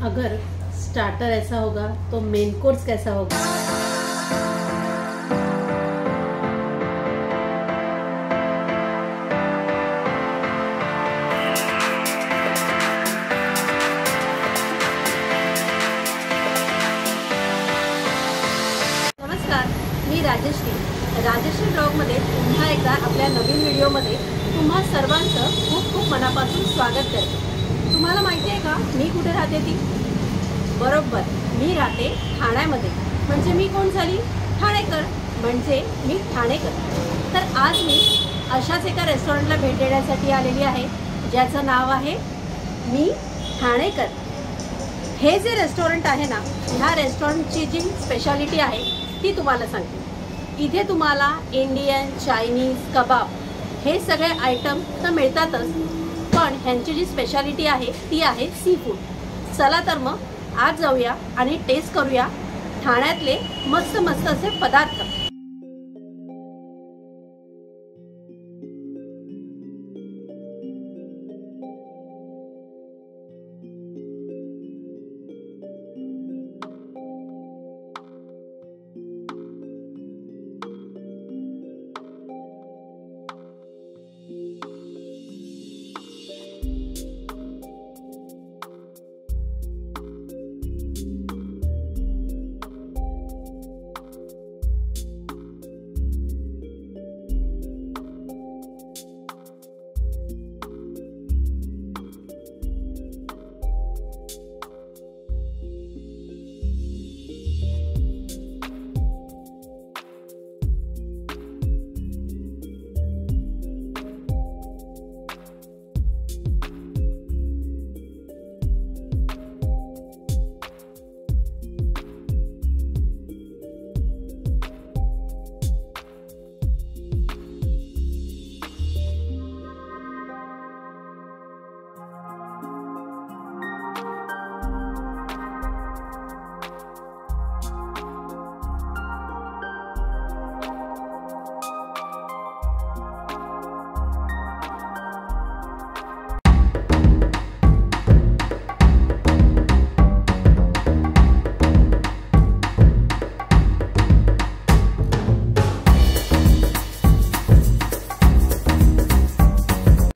अगर स्टार्टर ऐसा होगा तो मेन कोर्स कैसा होगा। नमस्कार, मी राजेश्री ब्लॉगमध्ये पुन्हा एकदा आपल्या नवीन व्हिडिओमध्ये तुम्हा सर्वांचं खूप खूप मनापासून स्वागत करते। तुम्हाला माहिती आहे का मी कुठे राहते ती? बरोबर, मी राहते ठाण्यामध्ये। म्हणजे मी कोण झाली? ठाणेकर, म्हणजे मी ठाणेकर। तर आज मी अशाच एका रेस्टॉरंटला भेट देण्यासाठी आलेली आहे ज्याचं नाव आहे मी ठाणेकर। हे जे रेस्टॉरंट आहे ना, ह्या रेस्टॉरंटची जी स्पेशालिटी आहे ती तुम्हाला सांगते। इथे तुम्हाला इंडियन, चायनीज, कबाब हे सगळे आयटम तर मिळतातच, पण ह्यांची जी स्पेशालिटी आहे ती आहे सी फूड। चला तर मग आज जाऊया आणि टेस्ट करूया ठाण्यातले मस्त मस्त असे पदार्थ।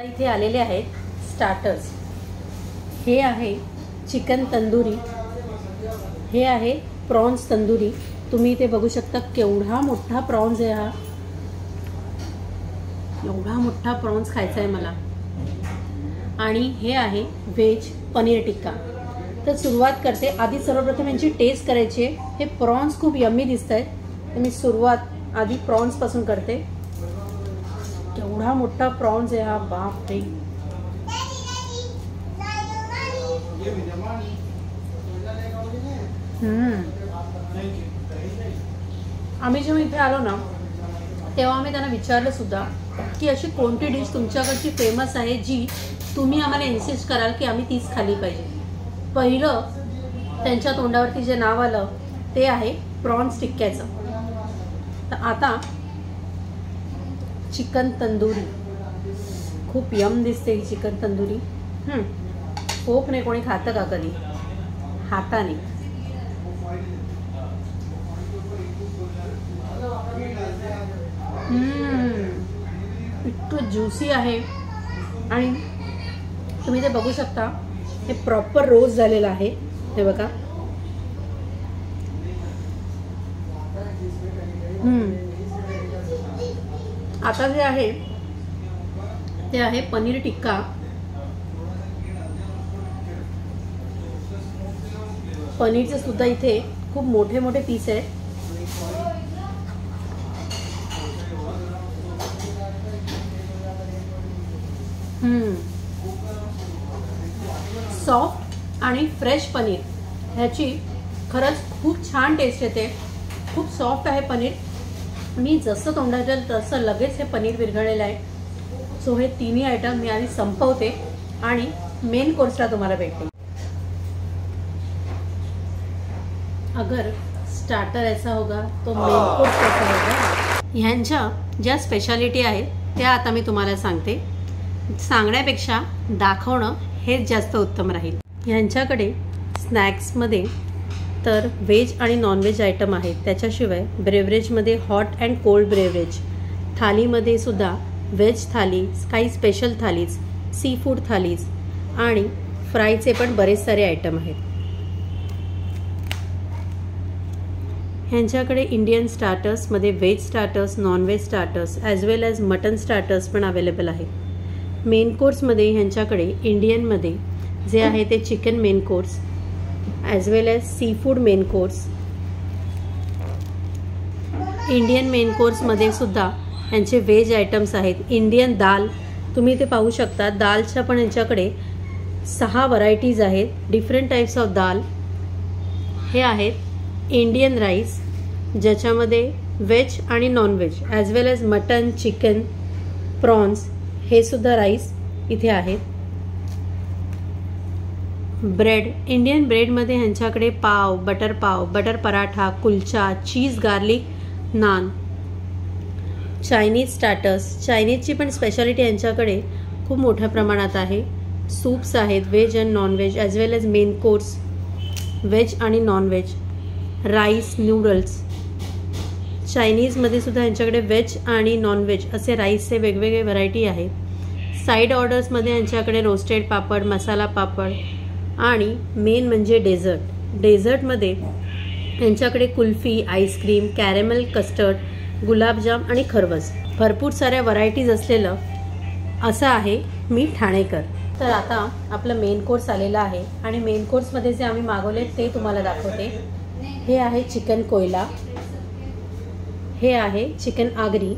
इथे आलेले आहेत स्टार्टर्स। हे आहे चिकन तंदुरी, हे आहे प्रॉन्स तंदुरी। तुम्ही इथे बघू शकता केवढा मोठा प्रॉन्स आहे हा। एवढा मोठा प्रॉन्स खायचा आहे मला। आणि हे आहे व्हेज पनीर टिक्का। तर सुरुवात करते। आधी सर्वप्रथम यांची टेस्ट करायची आहे। हे प्रॉन्स खूप यम्मी दिसत आहेत, तर मी सुरुवात आधी प्रॉन्स पासून करते। केवढा मोठा प्रॉन्स आहे हा, बाप रे। आम्ही जेव्हा इथे आलो ना तेव्हा आम्ही त्यांना विचारलं सुद्धा की अशी कोणती डिश तुमच्याकडची फेमस आहे जी तुम्ही आम्हाला इन्सिस्ट कराल की आम्ही तीच खाल्ली पाहिजे। पहिलं त्यांच्या तोंडावरती जे नाव आलं ते आहे प्रॉन्स टिक्क्याचं। तर आता चिकन तंदुरी, खूप यम दिसते ही चिकन तंदुरी। फोकने कोणी खातं का कधी? हाताने। इतकं ज्युसी आहे। आणि तुम्ही ते बघू शकता, हे प्रॉपर रोस्ट झालेलं आहे। हे बघा, आता जे आहे ते आहे पनीर टिक्का। पनीरचे सुद्धा इथे खूप मोठे मोठे पीस आहेत। सॉफ्ट आणि फ्रेश पनीर, ह्याची खरंच खूप छान टेस्ट येते। खूप सॉफ्ट आहे पनीर। मी जसं तोंडात जाईल तसं लगेच हे पनीर विरघळलेलं आहे। सो हे तिन्ही आयटम मी आधी संपवते आणि मेन कोर्सला तुम्हाला भेटते। अगर स्टार्टर ऐसा होगा तो मेन कोर्स कैसा होगा। ह्यांच्या ज्या स्पेशालिटी आहेत त्या आता मी तुम्हाला सांगते। सांगण्यापेक्षा दाखवणं हेच जास्त उत्तम राहील। ह्यांच्याकडे स्नॅक्समध्ये तर व्हेज आणि नॉनव्हेज आयटम आहेत. त्याच्याशिवाय ब्रेवरेजमध्ये हॉट अँड कोल्ड ब्रेवरेज, थालीमध्ये सुद्धा व्हेज थाली, काही special thalis, sea food thalis आणि फ्रायचे पण बरेच सारे आयटम आहेत. ह्यांच्याकडे इंडियन स्टार्टर्समध्ये veg starters, nonveg starters as well as mutton starters पण अवेलेबल आहेत. मेन कोर्समध्ये ह्यांच्याकडे इंडियनमध्ये जे आहे ते chicken main course as well as sea food main course. Indian main कोर्समध्ये सुद्धा यांचे व्हेज आयटम्स आहेत. इंडियन दाल तुम्ही ते पाहू शकता. दालच्या पण यांच्याकडे 6 व्हरायटीज आहेत, डिफरंट टाईप्स ऑफ दाल. हे आहेत इंडियन राईस ज्याच्यामध्ये व्हेज आणि non veg as well as mutton, chicken, prawns हे सुद्धा राईस इथे आहेत. ब्रेड, इंडियन ब्रेडमध्ये ह्यांच्याकडे पाव, butter paratha, kulcha, cheese garlic naan. Chinese starters, चायनीजची पण स्पेशालिटी यांच्याकडे खूप मोठ्या प्रमाणात आहे. सूप्स आहेत veg and nonveg as well as main course veg आणि नॉनव्हेज. राईस नूडल्स, चायनीजमध्ये सुद्धा यांच्याकडे व्हेज आणि नॉनव्हेज असे राईसचे वेगवेगळे व्हरायटी आहेत. साईड ऑर्डर्समध्ये यांच्याकडे रोस्टेड पापड, मसाला पापड आणि मेन म्हणजे डेझर्टमध्ये यांच्याकडे कुल्फी, आईस्क्रीम, कॅरेमल कस्टर्ड, गुलाबजाम आणि खरवस भरपूर साऱ्या व्हरायटीज असलेलं असं आहे मी ठाणेकर. तर आता आपलं मेन कोर्स आलेला आहे आणि मेन कोर्समध्ये जे आम्ही मागवले ते तुम्हाला दाखवते. हे आहे चिकन कोयला, हे आहे चिकन आगरी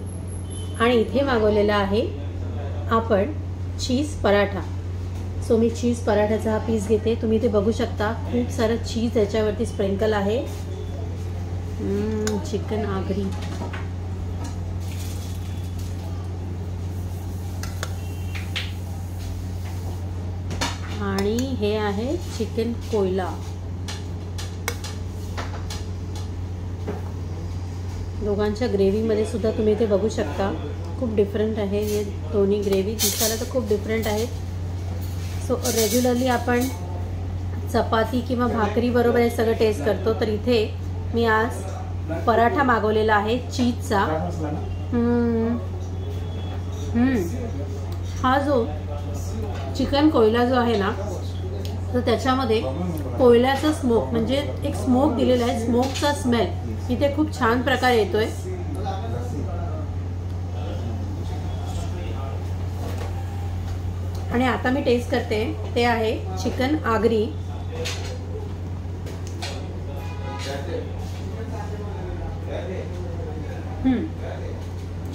आणि इथे मागवलेलं आहे आपण चीज पराठा. सो मी चीज पराठ्याचा हा पीस घेते. तुम्ही ते बघू शकता खूप सारं चीज याच्यावरती स्प्रिंकल आहे. चिकन आगरी आणि हे आहे चिकन कोयला. दोघांच्या ग्रेव्हीमध्ये सुद्धा तुम्ही ते बघू शकता खूप डिफरंट आहे. हे दोन्ही ग्रेव्ही दिसायला तर खूप डिफरंट आहेत. सो रेग्युलरली आपण चपाती किंवा भाकरी बरोबर हे सगळं टेस्ट करतो, तर इथे मी आज पराठा मागवलेला आहे चीजचा. हा जो चिकन कोयला जो आहे ना, तर त्याच्यामध्ये कोयल्याचा स्मोक म्हणजे एक स्मोक दिलेला आहे. स्मोकचा स्मेल इथे खूप छान प्रकारे येतोय. आणि आता मी टेस्ट करते ते आहे चिकन आगरी.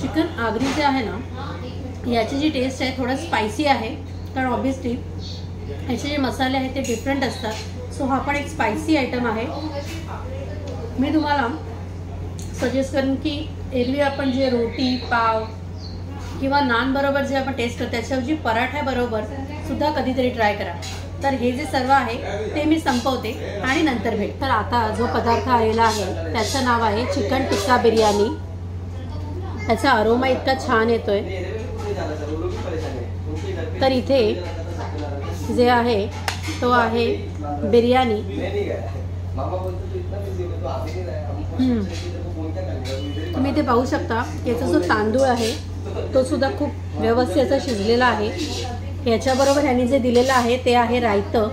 चिकन आगरी जे आहे ना, याची जी टेस्ट आहे थोडं स्पायसी आहे, कारण ऑब्विसली याचे जे मसाले आहेत ते डिफरंट असतात. सो हा पण एक स्पायसी आयटम आहे. मी तुम्हाला सजेस्ट करेन की एरवी आपण जे रोटी, पाव किंवा नान बरोबर जे आपण टेस्ट करतो त्याच्याऐवजी पराठ्याबरोबर सुद्धा कधीतरी ट्राय करा. तर हे जे सर्व आहे ते मी संपवते आणि नंतर भेट. तर आता जो पदार्थ आलेला आहे त्याचं नाव आहे चिकन टिक्का बिर्याणी. त्याचा अरोमा इतका छान येतोय. तर इथे जे आहे तो आहे बिर्याणी. तुम्ही ते पाहू शकता. याचा जो तांदूळ आहे तो सुद्धा खूप व्यवस्थित असा शिजलेला आहे. याच्याबरोबर ह्यांनी जे दिलेलं आहे ते आहे रायतं,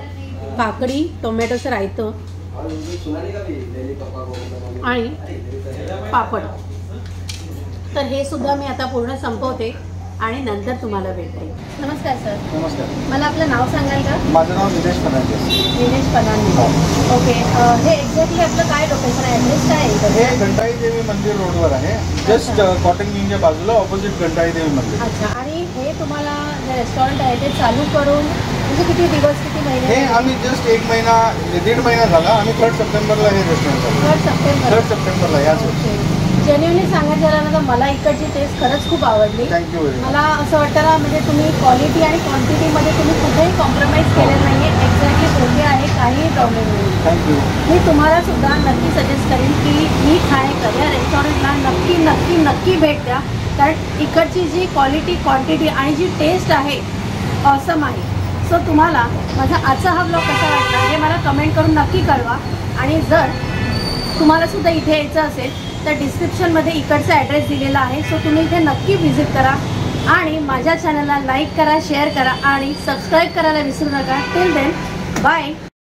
काकडी टोमॅटोचं रायतं आणि पापड. तर हे सुद्धा मी आता पूर्ण संपवते आणि नंतर तुम्हाला भेटते. नमस्कार सर. नमस्कार. मला आपलं नाव सांगाल का? माझं नाव निलेश फर्नांडिस. निलेश फर्नांडिस. ओके. हे एक्झॅक्टली आपलं काय लोकेशन आहे, ॲड्रेस काय आहे? हे घंटाई देवी मंदिर रोडवर आहे, जस्ट कॉटन मिलच्या बाजूला ऑपोजिट घंटाई देवी मंदिर. अच्छा. आणि हे तुम्हाला जे रेस्टॉरंट आहे ते चालू करून म्हणजे किती दिवस, किती महिने? हे आम्ही जस्ट 1 महिना, 1.5 महिना झाला. आम्ही 3 सप्टेंबरला हे रेस्टॉरंट चालू. 3 सप्टेंबरला याच वर्षी. जेन्युअनली सांगायचं झालं ना तर मला इकडची टेस्ट खरंच खूप आवडली. थँक्यू. मला असं वाटतं ना, म्हणजे तुम्ही क्वालिटी आणि क्वांटिटीमध्ये तुम्ही कुठेही कॉम्प्रोमाइज केलेलं नाही आहे. एक्झॅक्टली योग्य आहे, काहीही प्रॉब्लेम नाही. थँक्यू. मी तुम्हाला सुद्धा नक्की सजेस्ट करेन की मी ठाणेकर या रेस्टॉरंटला नक्की नक्की नक्की भेट द्या. कारण इकडची जी क्वालिटी, क्वांटिटी आणि जी टेस्ट आहे ऑसम आहे. सो तुम्हाला माझा आजचा हा ब्लॉग कसा वाटला हे मला कमेंट करून नक्की कळवा. आणि जर तुम्हाला सुद्धा इथे यायचं असेल तर डिस्क्रिप्शनमध्ये इकडचा ॲड्रेस दिलेला आहे. सो तुम्ही इथे नक्की व्हिजिट करा आणि माझ्या चॅनलला लाईक करा, शेअर करा आणि सबस्क्राईब करायला विसरू नका. Till then bye.